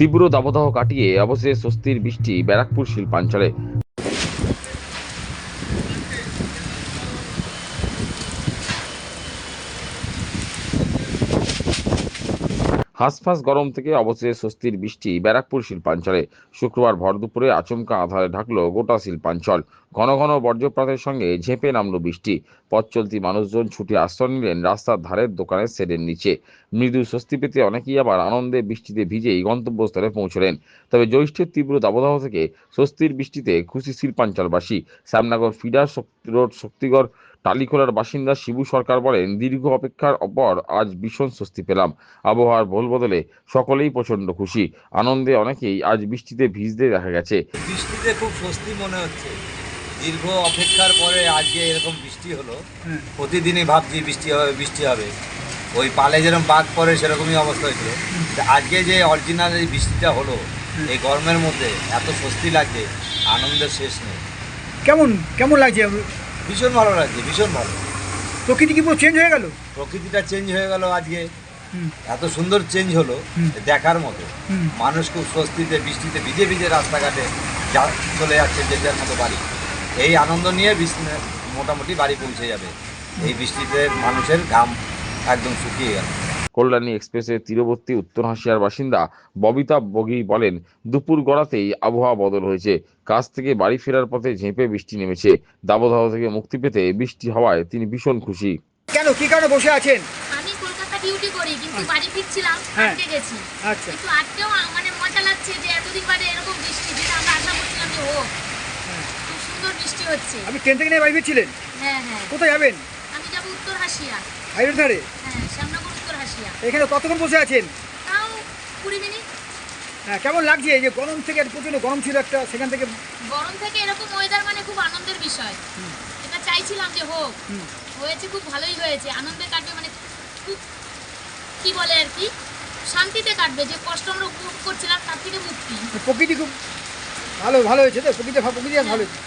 তীব্র দাবদাহ কাটিয়ে অবশেষে স্বস্তির বৃষ্টি ব্যারাকপুর শিল্পাঞ্চলে। হাঁসফাঁস গরম থেকে অবশেষে স্বস্তির বৃষ্টি ব্যারাকপুর শিল্পাঞ্চলে। শুক্রবার ভর দুপুরে আচমকা আঁধারে ঢাকলো গোটা শিল্পাঞ্চল। ঘন ঘন বজ্রপাতের সঙ্গে ঝেঁপে নামলো বৃষ্টি। পথ চলতি মানুষজন ছুটে আশ্রয় নিলেন রাস্তার ধারের দোকানের শেডের নিচে। মৃদু স্বস্তি পেতে অনেকেই আবার আনন্দে বৃষ্টিতে ভিজেই গন্তব্যস্থলে পৌঁছলেন। তবে জ্যৈষ্ঠের তীব্র দাবদাহ থেকে স্বস্তির বৃষ্টিতে খুশি শিল্পাঞ্চলবাসী। শ্যামনগর ফিডার রোড শক্তিগড় টালিখোলার বাসিন্দা শিবু সরকার বলেন, দীর্ঘ অপেক্ষার পর আজ ভীষণ স্বস্তি পেলাম। আবহাওয়ার ভোল বদলে সকলেই প্রচন্ড খুশি। আনন্দে অনেকেই আজ বৃষ্টিতে ভিজতে দেখা গেছে। বৃষ্টিতে খুব স্বস্তি মনে হচ্ছে। দীর্ঘ অপেক্ষার পরে আজকে এরকম বৃষ্টি হলো। প্রতিদিনই ভাবছি বৃষ্টি হবে বৃষ্টি হবে, ওই পালে যেরকম বাঘ পড়ে সেরকমই অবস্থা হয়েছিল। আজকে যে অরিজিনাল এই বৃষ্টিটা হলো, এই গরমের মধ্যে এত স্বস্তি লাগছে, আনন্দের শেষ নেই। কেমন কেমন লাগছে? ভীষণ ভালো লাগছে, ভীষণ ভালো। প্রকৃতি কি পুরো চেঞ্জ হয়ে গেল? প্রকৃতিটা চেঞ্জ হয়ে গেল আজকে, এত সুন্দর চেঞ্জ হলো দেখার মতো। মানুষ খুব স্বস্তিতে বৃষ্টিতে ভিজে ভিজে রাস্তাঘাটে চলে যাচ্ছে যে যার মতো বাড়ি। এই আনন্দ নিয়ে মোটামুটি বাড়ি পৌঁছে যাবে। এই বৃষ্টিতে মানুষের ঘাম একদম শুকিয়ে গেল। কল্যাণী এক্সপ্রেসের তীরবর্তী উত্তর হাসিয়ার বাসিন্দা ববিতা বগি বলেন, দুপুর গড়াতেই আবহাওয়া বদল হয়েছে। কাজ থেকে বাড়ি ফেরার পথে ঝেঁপে বৃষ্টি নেমেছে। দাবদাহ থেকে মুক্তি পেতে বৃষ্টি হওয়ায় তিনি ভীষণ খুশি। কেন, কি কারণে বসে আছেন? আমি কলকাতা ডিউটি করি, কিন্তু বাড়ি ফিরছিলাম, হ্যাঁ। আটকে গেছি। আচ্ছা। কিন্তু আজকেও মানে মজা লাগছে যে এতদিন বাদে এরকম বৃষ্টি, যেটা আমরা আশা করছিলাম যে হোক। খুব সুন্দর বৃষ্টি হচ্ছে। আপনি ট্রেন থেকে নিয়ে বাড়ি ফিরছিলেন? হ্যাঁ হ্যাঁ। কোথায় যাবেন? আমি যাবো উত্তর হাসিয়া। হাইওয়ের ধারে? হ্যাঁ, শ্যামনগর উত্তর হাসিয়া। এখানে কতক্ষণ বসে আছেন? তাও 20 মিনিট। হ্যাঁ, কেমন লাগছে এই যে গরম থেকে প্রচন্ড গরম ছিল একটা, সেখান থেকে গরম থেকে এরকম ওয়েদার মানে খুব আনন্দের বিষয়। এটা চাইছিলাম যে হোক, হয়েছে, খুব ভালোই হয়েছে। আনন্দে কাটবে, মানে খুব কি বলে আর কি, শান্তিতে কাটবে। যে কষ্ট আমরা উপভোগ করছিলাম তার থেকে মুক্তি। প্রকৃতি খুব ভালো হয়েছে তো? প্রকৃতি ভালো হয়েছে।